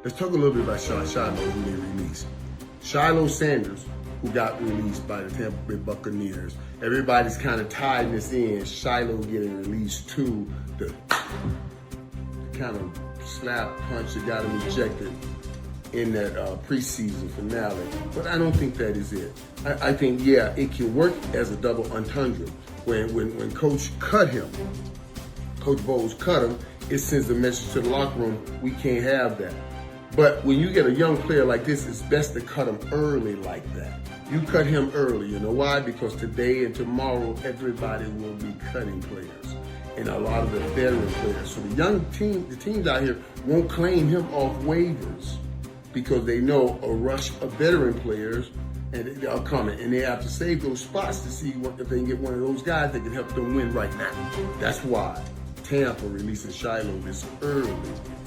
Let's talk a little bit about Shilo, who they released. Shilo Sanders, who got released by the Tampa Bay Buccaneers. Everybody's kind of tied this in. Shilo getting released to the kind of slap punch that got him ejected in that preseason finale. But I don't think that is it. I think, yeah, it can work as a double entendre. When Coach cut him, Coach Bowles cut him, it sends a message to the locker room, we can't have that. But when you get a young player like this, it's best to cut him early like that. You cut him early. You know why? Because today and tomorrow, everybody will be cutting players. And a lot of the veteran players. So the teams out here won't claim him off waivers because they know a rush of veteran players and are coming. And they have to save those spots to see if they can get one of those guys that can help them win right now. That's why Tampa releasing Shilo this early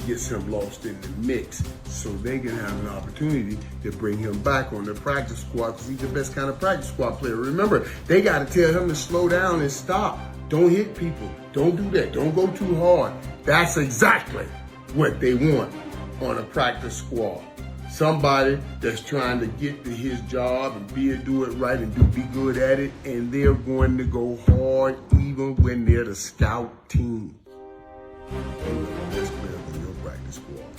gets him lost in the mix so they can have an opportunity to bring him back on the practice squad because he's the best kind of practice squad player. Remember, they got to tell him to slow down and stop. Don't hit people. Don't do that. Don't go too hard. That's exactly what they want on a practice squad. Somebody that's trying to get to his job and do it right and be good at it, and they're going to go hard even when they're the scout team. They're the best players on your practice squad.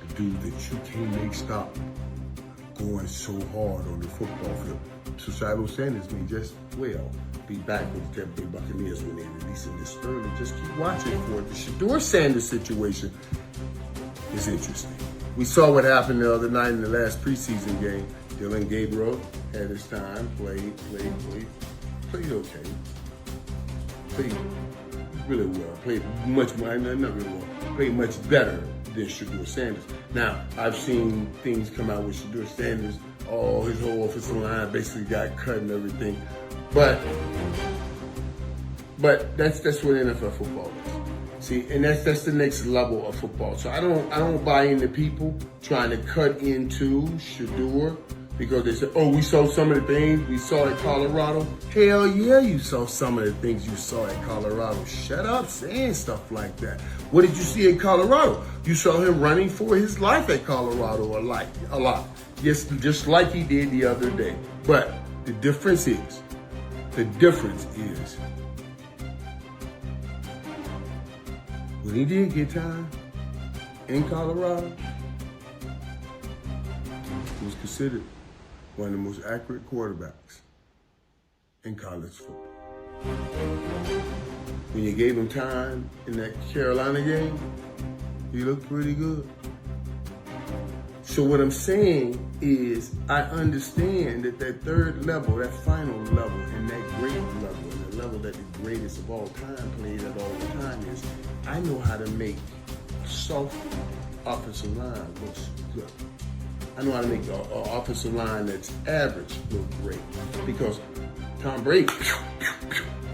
The dude that you can't make stop going so hard on the football field. So Shilo Sanders may just be back with the Tampa Bay Buccaneers when they release him this early. Just keep watching for it. The Shedeur Sanders situation is interesting. We saw what happened the other night in the last preseason game. Dylan Gabriel had his time, played okay. Played really well. Played much better than Shedeur Sanders. Now, I've seen things come out with Shedeur Sanders. Oh, his whole offensive line basically got cut and everything. But that's what NFL football is. See, and that's the next level of football. So I don't buy into people trying to cut into Shedeur because they said, oh, we saw some of the things we saw at Colorado. Hell yeah, you saw some of the things you saw at Colorado. Shut up saying stuff like that. What did you see at Colorado? You saw him running for his life at Colorado a lot. Yes, just like he did the other day. But the difference is, when he did get time in Colorado, he was considered one of the most accurate quarterbacks in college football. When you gave him time in that Carolina game, he looked pretty good. So what I'm saying is I understand that third level, that final level, and that great level, and the level that the greatest of all time played at all the time is, I know how to make a soft offensive line look good. I know how to make an offensive line that's average look great. Because Tom Brady,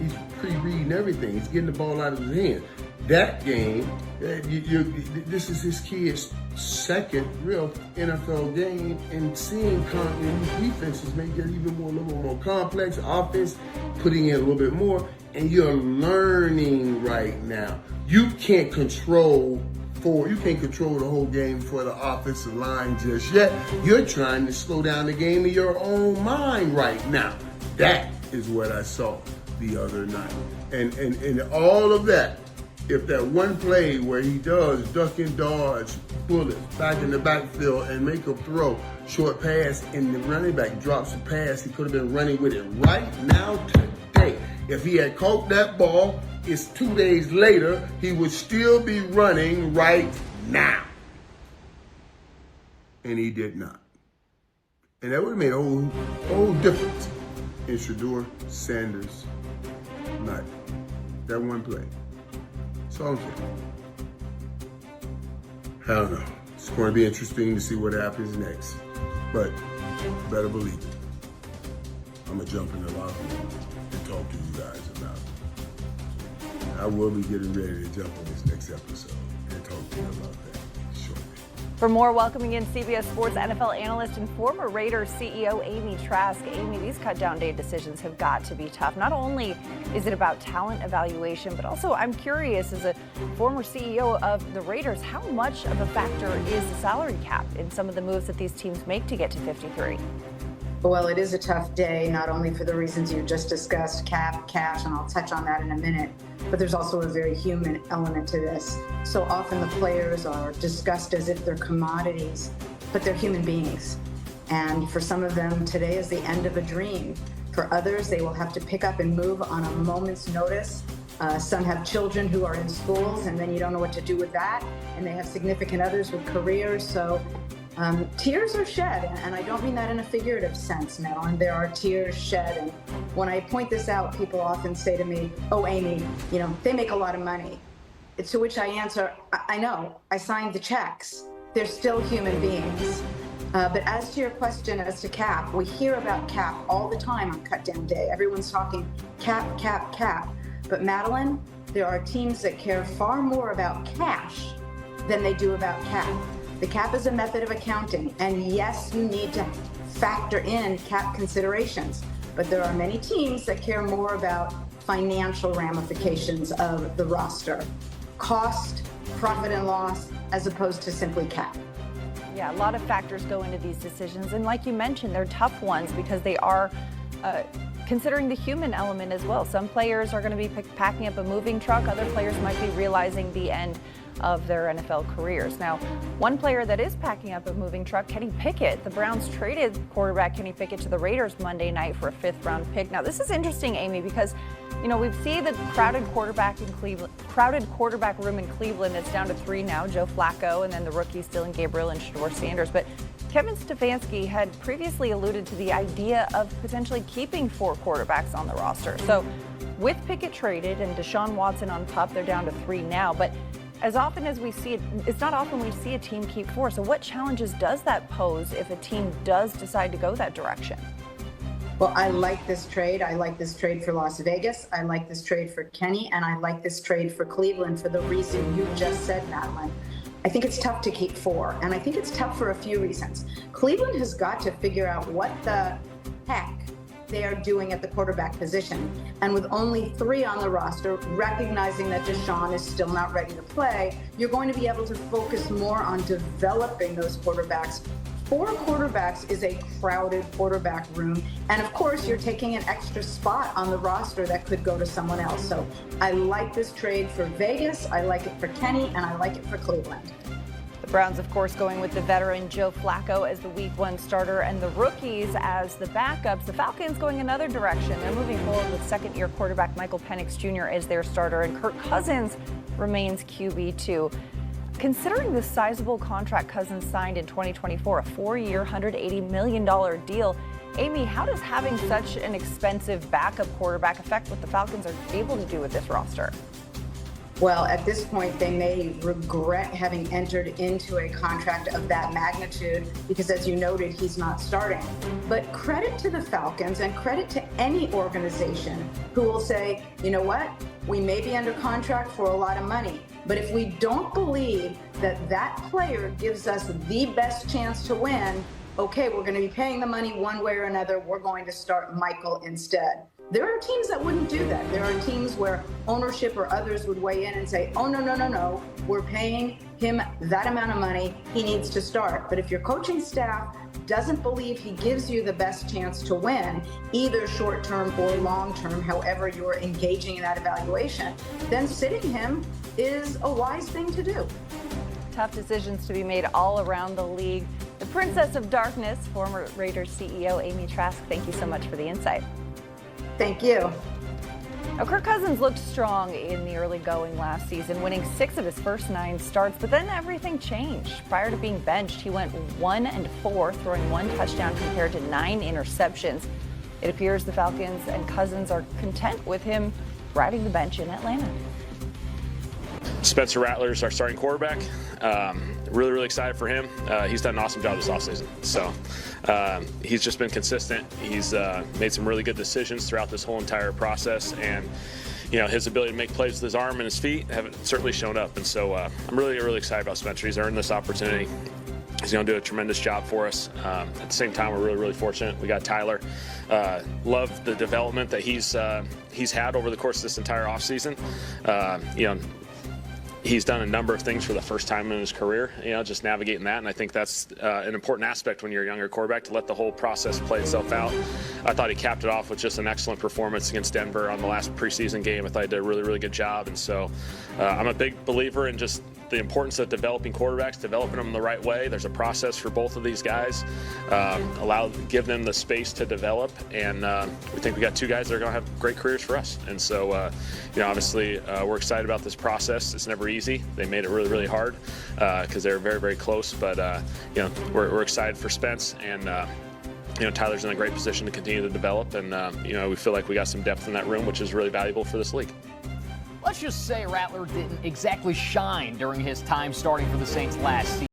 he's pre-reading everything. He's getting the ball out of his hand. That game, this is his kid's second real NFL game, and seeing defenses make it even more, a little more complex. Offense putting in a little bit more, and you're learning right now. You can't control the whole game for the offensive line just yet. You're trying to slow down the game in your own mind right now. That is what I saw the other night, and all of that. If that one play where he does duck and dodge bullets back in the backfield and make a throw, short pass, and the running back drops the pass, he could have been running with it right now today. If he had caught that ball, it's 2 days later, he would still be running right now. And he did not. And that would have made a whole difference in Shedeur Sanders' night. That one play. So I'm saying, I don't know. It's going to be interesting to see what happens next. But better believe it, I'm going to jump in the locker room and talk to you guys about it. I will be getting ready to jump on this next episode and talk to you about that shortly. For more, welcoming in CBS Sports NFL analyst and former Raiders CEO Amy Trask. Amy, these cut-down day decisions have got to be tough. Not only is it about talent evaluation, but also I'm curious, as a former CEO of the Raiders, how much of a factor is the salary cap in some of the moves that these teams make to get to 53? Well, it is a tough day, not only for the reasons you just discussed, cap, cash, and I'll touch on that in a minute, but there's also a very human element to this. So often the players are discussed as if they're commodities, but they're human beings. And for some of them, today is the end of a dream. For others, they will have to pick up and move on a moment's notice. Some have children who are in schools, and then you don't know what to do with that. And they have significant others with careers. So tears are shed, and I don't mean that in a figurative sense, Madeline. There are tears shed, and when I point this out, people often say to me, "Oh, Amy, they make a lot of money." To which I answer, I know, I signed the checks. They're still human beings. But as to your question as to cap, we hear about cap all the time on cut down day. Everyone's talking cap, cap, cap. But Madeline, there are teams that care far more about cash than they do about cap. The cap is a method of accounting, and yes, you need to factor in cap considerations, but there are many teams that care more about financial ramifications of the roster, cost, profit and loss, as opposed to simply cap. Yeah, a lot of factors go into these decisions, and like you mentioned, they're tough ones because they are considering the human element as well. Some players are going to be packing up a moving truck, other players might be realizing the end of their NFL careers. Now, one player that is packing up a moving truck, Kenny Pickett. The Browns traded quarterback Kenny Pickett to the Raiders Monday night for a 5th-round pick. Now, this is interesting, Amy, because we see the crowded quarterback room in Cleveland. It's down to 3 now: Joe Flacco, and then the rookies Dylan Gabriel and Shedeur Sanders. But Kevin Stefanski had previously alluded to the idea of potentially keeping 4 quarterbacks on the roster. So, with Pickett traded and Deshaun Watson on PUP, they're down to 3 now. But as often as we see it, it's not often we see a team keep 4. So what challenges does that pose if a team does decide to go that direction? Well, I like this trade. I like this trade for Las Vegas. I like this trade for Kenny, and I like this trade for Cleveland for the reason you just said, Madeline. I think it's tough to keep 4, and I think it's tough for a few reasons. Cleveland has got to figure out what the heck they are doing at the quarterback position. And with only 3 on the roster, recognizing that Deshaun is still not ready to play, you're going to be able to focus more on developing those quarterbacks. 4 quarterbacks is a crowded quarterback room. And of course, you're taking an extra spot on the roster that could go to someone else. So I like this trade for Vegas, I like it for Kenny, and I like it for Cleveland. The Browns, of course, going with the veteran Joe Flacco as the Week 1 starter and the rookies as the backups. The Falcons going another direction. They're moving forward with second-year quarterback Michael Penix Jr. as their starter, and Kirk Cousins remains QB2. Considering the sizable contract Cousins signed in 2024, a 4-year, $180 million deal, Amy, how does having such an expensive backup quarterback affect what the Falcons are able to do with this roster? Well, at this point, they may regret having entered into a contract of that magnitude because, as you noted, he's not starting. But credit to the Falcons and credit to any organization who will say, you know what, we may be under contract for a lot of money, but if we don't believe that that player gives us the best chance to win, okay, we're going to be paying the money one way or another, we're going to start Michael instead. There are teams that wouldn't do that. There are teams where ownership or others would weigh in and say, oh, no, we're paying him that amount of money, he needs to start. But if your coaching staff doesn't believe he gives you the best chance to win, either short-term or long-term, however you're engaging in that evaluation, then sitting him is a wise thing to do. Tough decisions to be made all around the league. The Princess of Darkness, former Raiders CEO Amy Trask, thank you so much for the insight. Thank you. Now, Kirk Cousins looked strong in the early going last season, winning 6 of his first 9 starts, but then everything changed. Prior to being benched, he went 1-4, throwing 1 touchdown compared to 9 interceptions. It appears the Falcons and Cousins are content with him riding the bench in Atlanta. Spencer Rattler's our starting quarterback. Really excited for him. He's done an awesome job this offseason. So he's just been consistent. He's made some really good decisions throughout this whole entire process. And, his ability to make plays with his arm and his feet have certainly shown up. And so I'm really excited about Spencer. He's earned this opportunity. He's going to do a tremendous job for us. At the same time, we're really, really fortunate. We got Tyler. Love the development that he's had over the course of this entire offseason. He's done a number of things for the first time in his career, just navigating that. And I think that's an important aspect when you're a younger quarterback, to let the whole process play itself out. I thought he capped it off with just an excellent performance against Denver on the last preseason game. I thought he did a really, really good job. And so I'm a big believer in just the importance of developing quarterbacks, developing them the right way. There's a process for both of these guys. Give them the space to develop, and we think we got two guys that are going to have great careers for us. And so, obviously, we're excited about this process. It's never easy. They made it really, really hard because they're very, very close. But we're excited for Spence, and Tyler's in a great position to continue to develop, and we feel like we got some depth in that room, which is really valuable for this league. Let's just say Rattler didn't exactly shine during his time starting for the Saints last season.